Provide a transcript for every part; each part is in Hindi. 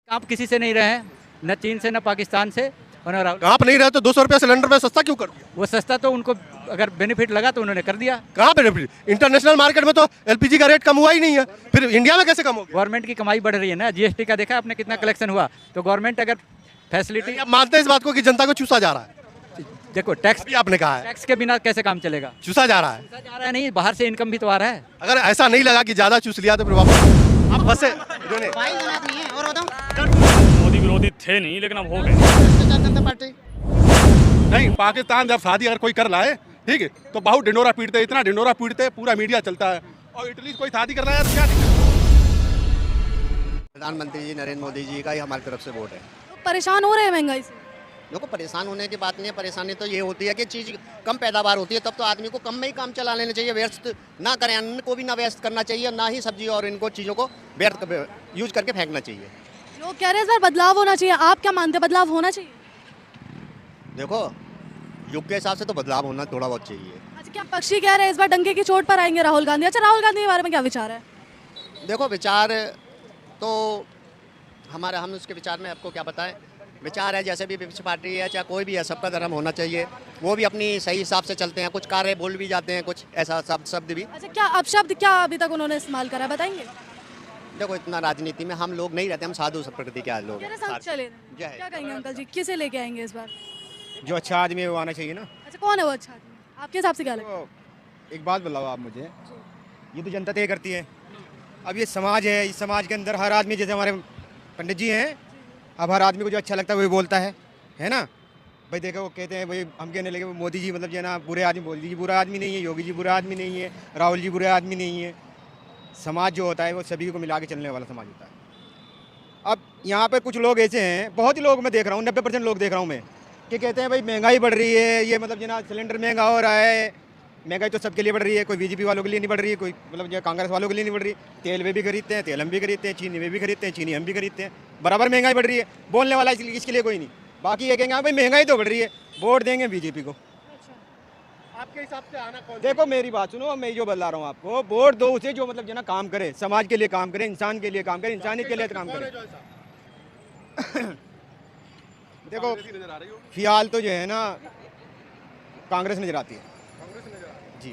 आप किसी से नहीं रहे हैं, न चीन से न पाकिस्तान से। और आप नहीं रहे तो 200 रुपया सिलेंडर में सस्ता क्यों कर दिया? वो सस्ता तो उनको अगर बेनिफिट लगा तो उन्होंने कर दिया। कहाँ बेनिफिट? इंटरनेशनल मार्केट में तो एलपीजी का रेट कम हुआ ही नहीं है, फिर इंडिया में कैसे कम होगा? गवर्नमेंट की कमाई बढ़ रही है ना, जीएसटी का देखा आपने कितना कलेक्शन हुआ। तो गवर्नमेंट अगर फैसिलिटी, आप मानते हैं इस बात को कि जनता को चूसा जा रहा है? देखो टैक्स, अभी आपने कहा है टैक्स के बिना कैसे काम चलेगा? चूसा जा रहा है। पैसा जा रहा है नहीं, बाहर से इनकम भी तो आ रहा है। अगर ऐसा नहीं लगा कि ज्यादा चूस लिया तो फिर वापस आप फंसे। मोदी विरोधी थे नहीं, लेकिन अब हो गए। जनता पार्टी नहीं, पाकिस्तान जब शादी अगर कोई कर रहा है, ठीक है, तो बहुत ढिंडोरा पीटते, इतना ढिंडोरा पीटते, पूरा मीडिया चलता है। और इटली से कोई शादी कर रहा है तो क्या दिक्कत? प्रधानमंत्री जी नरेंद्र मोदी जी का ही हमारी तरफ से वोट है। परेशान हो रहे हैं महंगाई से? देखो परेशान होने की बात नहीं है, परेशानी तो ये होती है कि चीज़ कम पैदावार होती है, तब तो आदमी को कम में ही काम चला लेना चाहिए। व्यस्त ना करें, अन्न को भी ना व्यस्त करना चाहिए, ना ही सब्जी और इनको चीज़ों को व्यर्थ यूज करके फेंकना चाहिए। लोग कह रहे हैं इस बार बदलाव होना चाहिए, आप क्या मानते हैं, बदलाव होना चाहिए? देखो युग के हिसाब से तो बदलाव होना थोड़ा बहुत चाहिए। अच्छा, क्या पक्षी कह रहे हैं इस बार डंके की चोट पर आएंगे राहुल गांधी? अच्छा, राहुल गांधी के बारे में क्या विचार है? देखो विचार तो हमारा, हम उसके विचार में आपको क्या बताएं। विचार है जैसे भी विपक्ष पार्टी है चाहे कोई भी है, सबका धर्म होना चाहिए। वो भी अपनी सही हिसाब से चलते हैं, कुछ कार्य बोल भी जाते हैं, कुछ ऐसा शब्द भी। अच्छा, क्या अपशब्द क्या अभी तक उन्होंने इस्तेमाल करा है, बताएंगे? देखो इतना राजनीति में हम लोग नहीं रहते, हम साधु प्रकृति के लोग मेरे हैं। साथ चले जय हिंद। क्या कहेंगे अंकल जी, किसे लेके आएंगे इस बार? जो अच्छा आदमी है वो आना चाहिए ना। अच्छा, कौन है वो अच्छा आदमी? आपके हिसाब से क्या लगता है? तो एक बात बताओ आप मुझे, ये तो जनता तय करती है। अब ये समाज है, इस समाज के अंदर हर आदमी, जैसे हमारे पंडित जी हैं, अब हर आदमी को जो अच्छा लगता है वही बोलता है ना भाई। देखो वो कहते हैं भाई, हम कहने लगे मोदी जी मतलब जो है ना बुरे आदमी, मोदी जी बुरा आदमी नहीं है, योगी जी बुरा आदमी नहीं है, राहुल जी बुरे आदमी नहीं है। समाज जो होता है वो सभी को मिला के चलने वाला समाज होता है। अब यहाँ पर कुछ लोग ऐसे हैं, बहुत ही लोग मैं देख रहा हूँ, 90% लोग देख रहा हूँ मैं, कि कहते हैं भाई महंगाई बढ़ रही है, ये मतलब जो ना सिलेंडर महंगा हो रहा है। महंगाई तो सबके लिए बढ़ रही है, कोई बीजेपी वालों के लिए नहीं बढ़ रही है, कोई मतलब जो कांग्रेस वालों के लिए नहीं बढ़ रही। तेल वे भी खरीदते हैं, तेल हम भी खरीदते हैं, चीनी वे भी खरीदते हैं, चीनी हम भी खरीदते हैं, बराबर महंगाई बढ़ रही है। बोलने वाला इसके लिए कोई नहीं, बाकी ये कहेंगे हाँ भाई महंगाई तो बढ़ रही है, वोट देंगे बीजेपी को। आपके हिसाब से आना कौन? देखो मेरी बात सुनो, मैं जो बता रहा हूँ आपको, वोट दो उसे जो मतलब जो ना काम करे, समाज के लिए काम करे, इंसान के लिए काम करे, इंसानियत के लिए काम करे। देखो फिलहाल तो जो है ना कांग्रेस नजर आती है जी,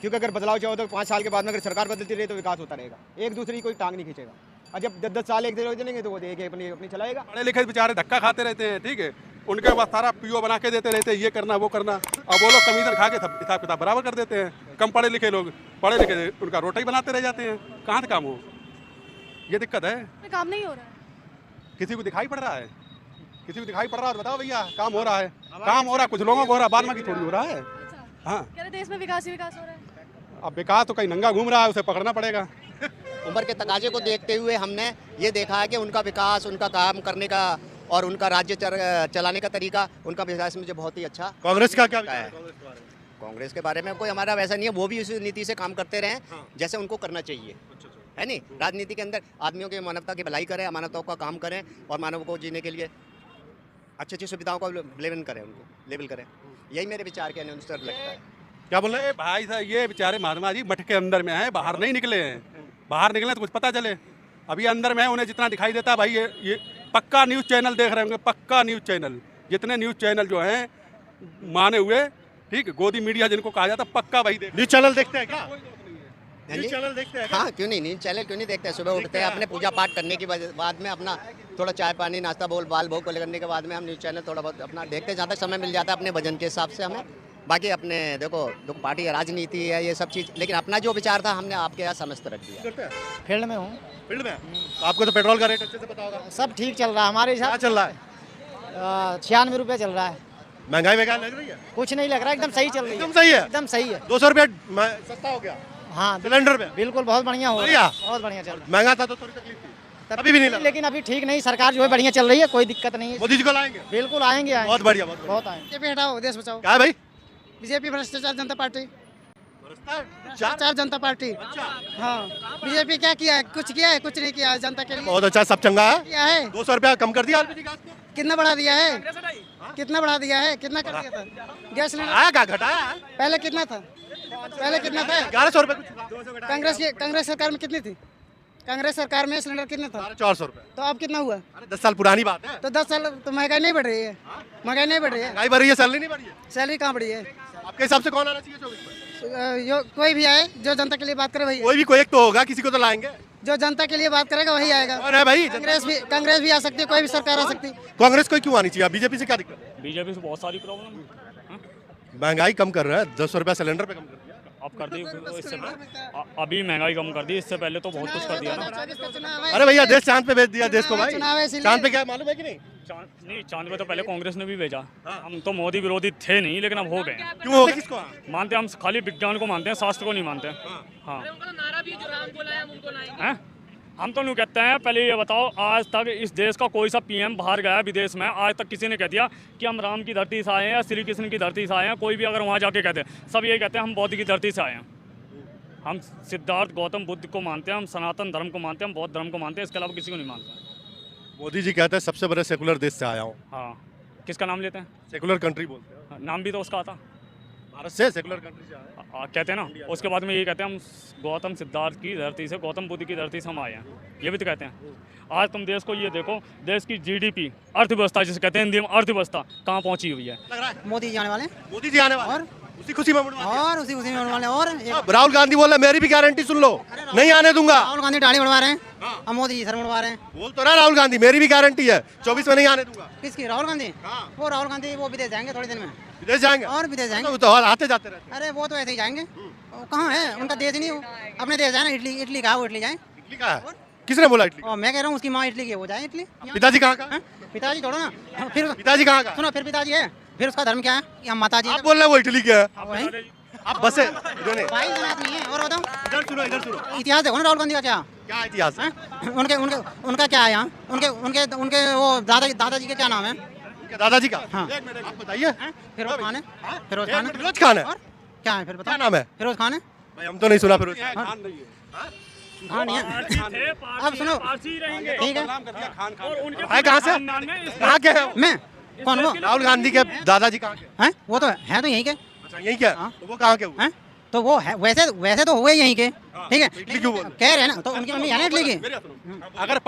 क्योंकि अगर बदलाव चाहो तो 5 साल के बाद में अगर सरकार बदलती रही तो विकास होता रहेगा, एक दूसरे की कोई टांग नहीं खींचेगा। और जब 10-10 साल एक जगह चलेंगे तो वो देख अपनी अपनी चलाएगा। पढ़े लिखे बेचारे धक्का खाते रहते हैं, ठीक है, उनके पास सारा पीओ बना के देते रहते हैं, ये करना वो करना। अब वो लोग कमीशन खा के हिसाब किताब बराबर कर देते हैं। कम पढ़े लिखे लोग, पढ़े लिखे उनका रोटा ही बनाते रह जाते हैं, कहाँ से काम हो? ये दिक्कत है। काम नहीं हो रहा है? किसी को दिखाई पड़ रहा है? किसी को दिखाई पड़ रहा है तो बताओ भैया, काम हो रहा है, काम हो रहा है, कुछ लोगों को हो रहा है, बाद में की थोड़ी हो रहा है। हाँ, कह रहे देश में विकास ही विकास हो रहा है। अब विकास तो कहीं नंगा घूम रहा है, उसे पकड़ना पड़ेगा। उम्र के तकाजे को देखते हुए हमने ये देखा है कि उनका विकास, उनका काम करने का और उनका राज्य चलाने का तरीका, उनका विकास मुझे बहुत ही अच्छा। कांग्रेस का क्या है? कांग्रेस के बारे में कोई हमारा वैसा नहीं है, वो भी उसी नीति से काम करते रहे जैसे उनको करना चाहिए, है नहीं। राजनीति के अंदर आदमियों की मानवता की भलाई करें, मानवताओं का काम करें और मानव को जीने के लिए अच्छी अच्छी सुविधाओं का लेवल करें, उनको लेवल करें। यही मेरे विचार के अनुसार लगता है। क्या बोल रहे हैं भाई साहब? ये बेचारे महात्मा जी मठ के अंदर में हैं, बाहर नहीं निकले हैं। बाहर निकले तो कुछ पता चले। अभी अंदर में है, उन्हें जितना दिखाई देता है भाई, ये पक्का न्यूज़ चैनल देख रहे होंगे, पक्का न्यूज़ चैनल, जितने न्यूज़ चैनल जो हैं माने हुए, ठीक, गोदी मीडिया जिनको कहा जाता, पक्का वही देख। न्यूज चैनल देखते हैं क्या? न्यूज चैनल देखते हैं? हाँ क्यों नहीं, न्यूज चैनल क्यों नहीं देखते हैं? सुबह उठते हैं, अपने पूजा पाठ करने के बाद में अपना थोड़ा चाय पानी नाश्ता बाल भोग को करने के बाद में हम न्यूज़ चैनल थोड़ा बहुत अपना देखते हैं, जहाँ तक समय मिल जाता है अपने भजन के हिसाब से हमें। बाकी अपने देखो पार्टी है, राजनीति है, ये सब चीज़, लेकिन अपना जो विचार था हमने आपके यहाँ समस्त रख दिया। फील्ड में हूँ। फील्ड में? तो आपको तो पेट्रोल का रेट अच्छे से पता होगा। सब ठीक चल रहा है हमारे क्या हिसाब। चल रहा है? 96 रुपये चल रहा है। महंगाई वगैरह लग रही है? कुछ नहीं लग रहा, एकदम सही चल रही है। एकदम सही है? एकदम सही है। 200 रुपया सस्ता हो गया हाँ सिलेंडर में? बिल्कुल, बहुत बढ़िया हो रहा है, बहुत बढ़िया चल रहा है। महंगा था तो थोड़ी तकलीफ थी, अभी भी नहीं लगा। लेकिन अभी ठीक नहीं, सरकार जो है बढ़िया चल रही है, कोई दिक्कत नहीं है। मोदी जी को लाएंगे? बिल्कुल आएंगे, बहुत बढ़िया, बहुत आएंगे। बीजेपी हटाओ, देश बचाओ। क्या है भाई? बीजेपी भ्रष्टाचार जनता पार्टी, चार जनता पार्टी। हाँ, बीजेपी क्या किया है? कुछ किया है? कुछ नहीं किया है जनता के लिए। बहुत अच्छा, सब चंगा है। किया है? 200 रुपया कम कर दिया एलपीजी गैस को? कितना बढ़ा दिया है? कितना बढ़ा दिया है? कितना कर दिया था गैस सिलेंडर? आया क्या, घटाया? पहले कितना था? 1100 रुपये। कांग्रेस सरकार में कितनी थी? कांग्रेस सरकार में सिलेंडर कितना था? 400 रुपए। तो अब कितना हुआ? अरे 10 साल पुरानी बात है। तो 10 साल तो महंगाई नहीं बढ़ रही है, महंगाई नहीं बढ़ रही है, महंगाई बढ़ रही है, सैलरी नहीं बढ़ी है। सैलरी कहाँ बढ़ी है? आपके हिसाब से कौन आना चाहिए 24 में? कोई भी आए जो जनता के लिए बात करे वही, कोई भी कोई एक तो होगा, किसी को तो लाएंगे। जो जनता के लिए बात करेगा वही आएगा। कौन है भाई? कांग्रेस भी आ सकती है, कोई भी सरकार आ सकती है। कांग्रेस को क्यों आनी चाहिए? बीजेपी से क्या दिक्कत है? बीजेपी से बहुत सारी प्रॉब्लम है। महंगाई कम कर रहा है, 200 रुपया सिलेंडर पे कम कर दिया। अब कर दी इससे अभी महंगाई कम कर दी, इससे पहले तो बहुत कुछ कर दिया ना। अरे भैया देश चांद पे भेज दिया देश को भाई। चुनाव है इसीलिए। चांद पे क्या है मालूम है कि नहीं? नहीं, चांद पे तो पहले कांग्रेस ने भी भेजा। हम तो मोदी विरोधी थे नहीं, लेकिन अब हो गए। क्यों हो गया? किसको? मानते हम खाली विज्ञान को मानते हैं, शास्त्र को नहीं मानते। हाँ, हैं? हम तो नहीं कहते हैं। पहले ये बताओ, आज तक इस देश का कोई सा पीएम बाहर गया विदेश में, आज तक किसी ने कह दिया कि हम राम की धरती से आए हैं या श्री कृष्ण की धरती से आए हैं? कोई भी अगर वहाँ जाके कहते हैं, सब यही कहते हैं हम बौद्ध की धरती से आए हैं। हम सिद्धार्थ गौतम बुद्ध को मानते हैं, हम सनातन धर्म को मानते हैं, हम बौद्ध धर्म को मानते हैं, इसके अलावा किसी को नहीं मानते। मोदी जी कहते हैं सबसे बड़े सेकुलर देश से आया हूँ। हाँ, किसका नाम लेते हैं? सेकुलर कंट्री बोलते हैं। नाम भी तो उसका आता। भारत से सेकुलर कंट्री से आया। कहते हैं ना, उसके बाद में यही कहते हैं हम गौतम सिद्धार्थ की धरती से, गौतम बुद्ध की धरती से हम आए हैं, ये भी तो कहते हैं। आज तुम देश को ये देखो, देश की जीडीपी अर्थव्यवस्था जिसे कहते हैं हिंदी में, अर्थव्यवस्था कहाँ पहुँची हुई है। मोदी जी आने वाले, मोदी जी आने वाले और उसी खुशी में बढ़वा दिया। और उसी उसी में वाले, और राहुल गांधी बोल रहे मेरी भी गारंटी सुन लो, नहीं आने दूंगा। राहुल गांधी दाढ़ी बढ़वा रहे हैं, अब मोदी जी सर बढ़वा रहे हैं। बोल तो रहा राहुल गांधी मेरी भी गारंटी है, 24 में नहीं आने दूंगा। किसकी? राहुल गांधी। वो राहुल गांधी वो विदेश जाएंगे थोड़ी दिन में, विदेश जाएंगे और विदेश जाएंगे। तो और आते जाते रहते हैं। अरे वो तो ऐसे ही जाएंगे, वो कहाँ है उनका देश ही नहीं, वो अपने देश जाए ना। इटली, इटली का वो इटली जाए। इटली का है? किसने बोला इटली? और मैं कह रहा हूँ उसकी माँ इटली की है, वो जाए इटली। पिताजी कहाँ का? हैं? पिताजी छोड़ो ना, फिर पिताजी कहाँ का? सुनो, फिर पिताजी है, फिर उसका धर्म क्या है? या माता जी? आप बोल रहे हैं वो इटली के हैं। वही आप बसे इधर नहीं। भाई जनाब नहीं है। और बताओ, इधर सुनो इतिहास देखो ना राहुल गांधी का क्या क्या इतिहास है? है? उनका क्या है यहाँ? उनके वो दादाजी का क्या नाम है? उनके दादाजी का? हाँ। आप बताइए। फिरोज खान है। फिरोज खान है। फिरोज खान है? और क्या है फिर क्या बताओ? नाम है? फिरोज खान है। भाई हम तो नहीं सुना फिरोज। खान नहीं है, हाँ नहीं है। अब सुनो, ठीक है। नाम कर दिया खान खान। भाई कहाँ से? कहाँ के हैं? मैं कौन वो? राहुल गांधी के दादाजी कहाँ के? हैं? वो तो है तो यहीं के। अच्छा यही क्या? हाँ। तो वो कहाँ के हुए? हैं? तो वो है, वैसे तो हुए यहीं के, ठीक है। इटली क्यों बोल रहे? कह रहे हैं ना, तो उनकी मम्मी है ना इटली की। अगर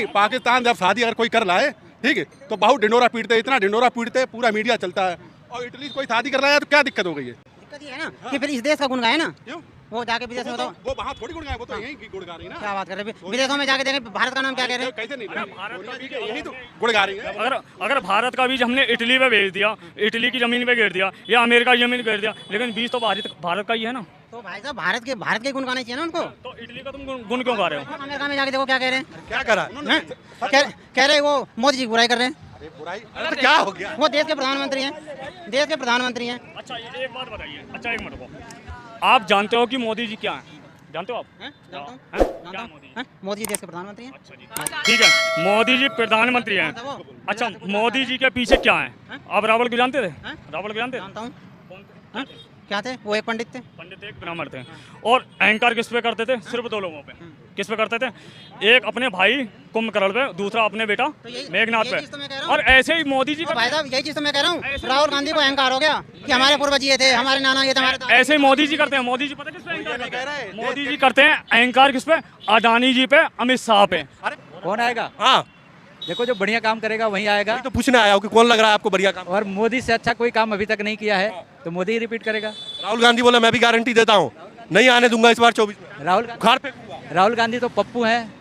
पाकिस्तान जब शादी अगर कोई कर रहा है, ठीक है, तो बहुत ढिंडोरा पीटते, इतना ढिंडोरा पीटते, पूरा मीडिया चलता है। और इटली से कोई शादी कर रहा है तो क्या दिक्कत हो गई है? दिक्कत ये है ना कि फिर इस देश का गुण गाए ना, क्यों? वो जाके विदेश में। तो वो वहाँ थोड़ी गुड़ गाए, वो तो यही गुड़ गा रही है ना। क्या बात कर रहे हैं? विदेशों में जाके देखें भारत का नाम क्या कह रहे हैं? कैसे नहीं, यही तो गुड़ गा रही है। अगर भारत का बीज हमने इटली पे भेज दिया, इटली की जमीन पे गिर दिया, या अमेरिका की जमीन पे गिर दिया, लेकिन बीज तो भारत का ही है ना। तो भाई साहब भारत के गुण गाने चाहिए ना उनको। तो इटली का तुम गुण क्यों गा रहे हो? अमेरिका में जाके देखो क्या कह रहे हैं। क्या करा? हैं? कह रहे वो मोदी जी की बुराई कर रहे हैं। अरे तो क्या हो गया? वो देश के प्रधानमंत्री हैं, देश के प्रधानमंत्री हैं। अच्छा एक बात बताइए, अच्छा एक मिनट को, आप जानते हो कि मोदी जी क्या हैं? जानते हो आप? हैं? जानता हूँ। हैं? जानता क्या हूँ। मोदी जी? हैं? मोदी जी देश के प्रधानमंत्री हैं। अच्छा जी, ठीक है, मोदी जी प्रधानमंत्री हैं। वो अच्छा, मोदी जी के पीछे क्या है? हैं? आप रावल को जानते थे? हैं? रावल को जानते थे? जानता हूँ। कौन थे? हैं? क्या थे? वो एक पंडित थे। पंडित एक ब्राह्मण थे। और एंकर किस पे करते थे? सिर्फ दो लोगों पे। किस पे करते थे? एक अपने भाई कुंभकर्ण पे, दूसरा अपने बेटा मेघनाथ यही चीज़ तो मैं कह पे। रहा हूँ। और ऐसे ही मोदी जी तो भाई साहब यही चीज़ तो मैं कह रहा हूँ, राहुल गांधी को अहंकार हो गया कि हमारे पूर्वज ये थे, हमारे नाना ये थे, हमारे दादा। ऐसे ही मोदी जी करते हैं। मोदी जी पता किस पे अहंकार करते हैं? मोदी जी करते हैं अहंकार किस पे? अडानी जी पे, अमित शाह पे। कौन आएगा? हाँ देखो जो बढ़िया काम करेगा वही आएगा। तो पूछने आया हूँ कि कौन लग रहा है आपको बढ़िया काम? और मोदी से अच्छा कोई काम अभी तक नहीं किया है, तो मोदी ही रिपीट करेगा। राहुल गांधी बोला मैं भी गारंटी देता हूँ, नहीं आने दूंगा इस बार 24 में। राहुल गांधी तो पप्पू हैं,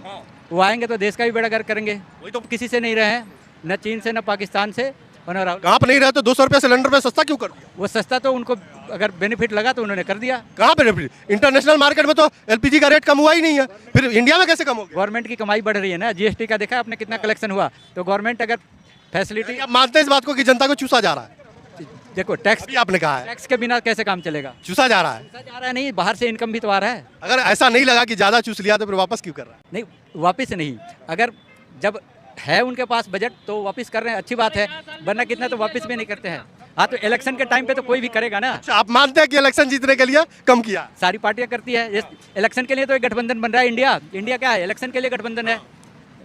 वो आएंगे तो देश का भी बेड़ा गर्क करेंगे। वही तो। किसी से नहीं रहे हैं, न चीन से न पाकिस्तान से। और न राहुल, कहाँ पे नहीं रहे तो 200 रुपया सिलेंडर पे सस्ता क्यों कर दिया? वो सस्ता तो उनको अगर बेनिफिट लगा तो उन्होंने कर दिया। कहाँ पे? इंटरनेशनल मार्केट में तो एलपीजी का रेट कम हुआ ही नहीं है, फिर इंडिया में कैसे कम हो गया? गवर्नमेंट की कमाई बढ़ रही है ना, जीएसटी का देखा आपने कितना कलेक्शन हुआ। तो गवर्नमेंट अगर फैसिलिटी, आप मानते हैं इस बात को कि जनता को चूसा जा रहा है? देखो टैक्स, अभी आपने कहा है टैक्स के बिना कैसे काम चलेगा? चूसा जा रहा है। पैसा जा रहा है नहीं, बाहर से इनकम भी तो आ रहा है। अगर ऐसा नहीं लगा कि ज्यादा चूस लिया तो फिर वापस क्यों कर रहा है? नहीं वापस नहीं, अगर जब है उनके पास बजट तो वापस कर रहे हैं, अच्छी बात है, वरना कितना तो वापस भी नहीं करते हैं। हाँ तो इलेक्शन के टाइम पे तो कोई भी करेगा ना। अच्छा आप मानते हैं कि इलेक्शन जीतने के लिए कम किया? सारी पार्टियां करती है। इलेक्शन के लिए तो एक गठबंधन बन रहा है। इंडिया क्या है? इलेक्शन के लिए गठबंधन है,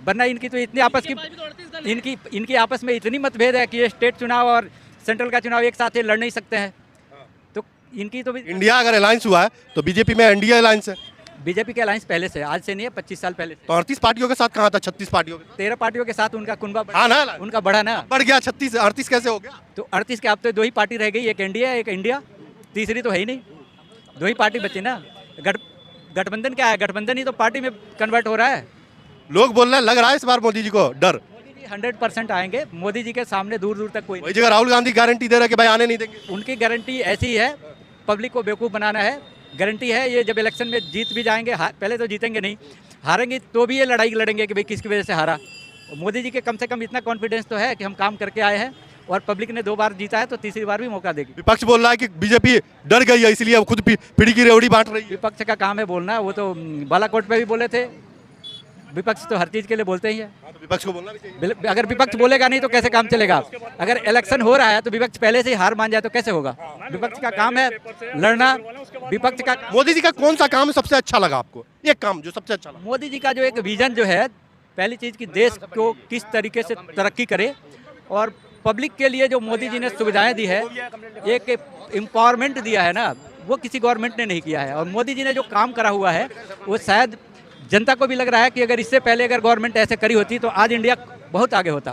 वरना इनकी तो इतनी आपस की इनकी आपस में इतनी मतभेद है कि ये स्टेट चुनाव और सेंट्रल का चुनाव एक साथ लड़ नहीं सकते हैं। तो इनकी तो इंडिया अगर अलायंस हुआ है तो बीजेपी में एनडीए अलायंस है, बीजेपी के अलायंस पहले से, आज से नहीं है, 25 साल पहले से। तो 38 पार्टियों के साथ कहाँ था, 36 पार्टियों के साथ? 13 पार्टियों के साथ उनका कुनबा हाँ ना, उनका बढ़ा ना, बढ़ गया 36 38 कैसे हो गया? तो 38 के अब तो 2 ही पार्टी रह गई, एक इंडिया एक इंडिया, तीसरी तो है ही नहीं, 2 ही पार्टी बची ना। गठबंधन क्या है, गठबंधन ही तो पार्टी में कन्वर्ट हो रहा है। लोग बोल रहे हैं, लग रहा है इस बार मोदी जी को डर। 100% आएंगे मोदी जी के सामने, दूर दूर तक कोई वही जगह राहुल गांधी गारंटी दे रहे हैं कि भाई आने नहीं देंगे। उनकी गारंटी ऐसी है, पब्लिक को बेवकूफ़ बनाना है, गारंटी है। ये जब इलेक्शन में जीत भी जाएंगे, पहले तो जीतेंगे नहीं, हारेंगे तो भी ये लड़ाई लड़ेंगे कि भाई किसकी वजह से हारा। मोदी जी के कम से कम इतना कॉन्फिडेंस तो है कि हम काम करके आए हैं, और पब्लिक ने 2 बार जीता है तो तीसरी बार भी मौका देगी। विपक्ष बोल रहा है कि बीजेपी डर गई है, इसलिए अब खुद पीढ़ी की रेवड़ी बांट रही है। विपक्ष का काम है बोलना, वो तो बालाकोट पे भी बोले थे, विपक्ष तो हर चीज़ के लिए बोलते ही है। तो विपक्ष को बोलना भी चाहिए। अगर विपक्ष बोलेगा नहीं तो कैसे काम चलेगा? अगर इलेक्शन हो रहा है तो विपक्ष पहले से ही हार मान जाए तो कैसे होगा? विपक्ष का काम है लड़ना, विपक्ष का। मोदी जी का कौन सा काम सबसे अच्छा लगा आपको? एक काम जो सबसे अच्छा लगा। मोदी जी का जो एक विजन जो है, पहली चीज़ कि देश को किस तरीके से तरक्की करे, और पब्लिक के लिए जो मोदी जी ने सुविधाएं दी है, एक एम्पावरमेंट दिया है ना, वो किसी गवर्नमेंट ने नहीं किया है। और मोदी जी ने जो काम करा हुआ है वो शायद जनता को भी लग रहा है कि अगर इससे पहले अगर गवर्नमेंट ऐसे करी होती तो आज इंडिया बहुत आगे होता।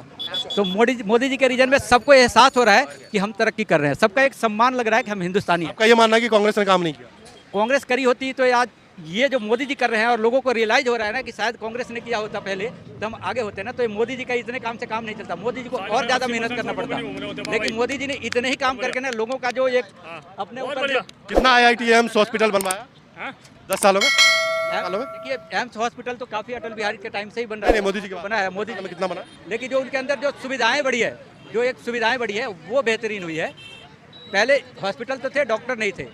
तो मोदी जी के रीजन में सबको एहसास हो रहा है कि हम तरक्की कर रहे हैं, सबका एक सम्मान लग रहा है कि हम हिंदुस्तानी हैं। आपका ये मानना है कि कांग्रेस ने काम नहीं किया? कांग्रेस करी होती तो आज ये जो मोदी जी कर रहे हैं, और लोगों को रियलाइज हो रहा है ना कि शायद कांग्रेस ने किया होता पहले तो हम आगे होते ना। तो ये मोदी जी का इतने काम से काम नहीं चलता, मोदी जी को और ज़्यादा मेहनत करना पड़ता। लेकिन मोदी जी ने इतने ही काम करके ना लोगों का जो एक अपने ऊपर। कितना IIT एम्स हॉस्पिटल बनवाया 10 सालों में? देखिए एम्स हॉस्पिटल तो काफ़ी अटल बिहारी के टाइम से ही बन रहा है, मोदी जी बना है, मोदी जी में कितना बना? लेकिन जो उनके अंदर जो सुविधाएं बढ़ी है, जो एक सुविधाएं बढ़ी है वो बेहतरीन हुई है। पहले हॉस्पिटल तो थे, डॉक्टर नहीं थे,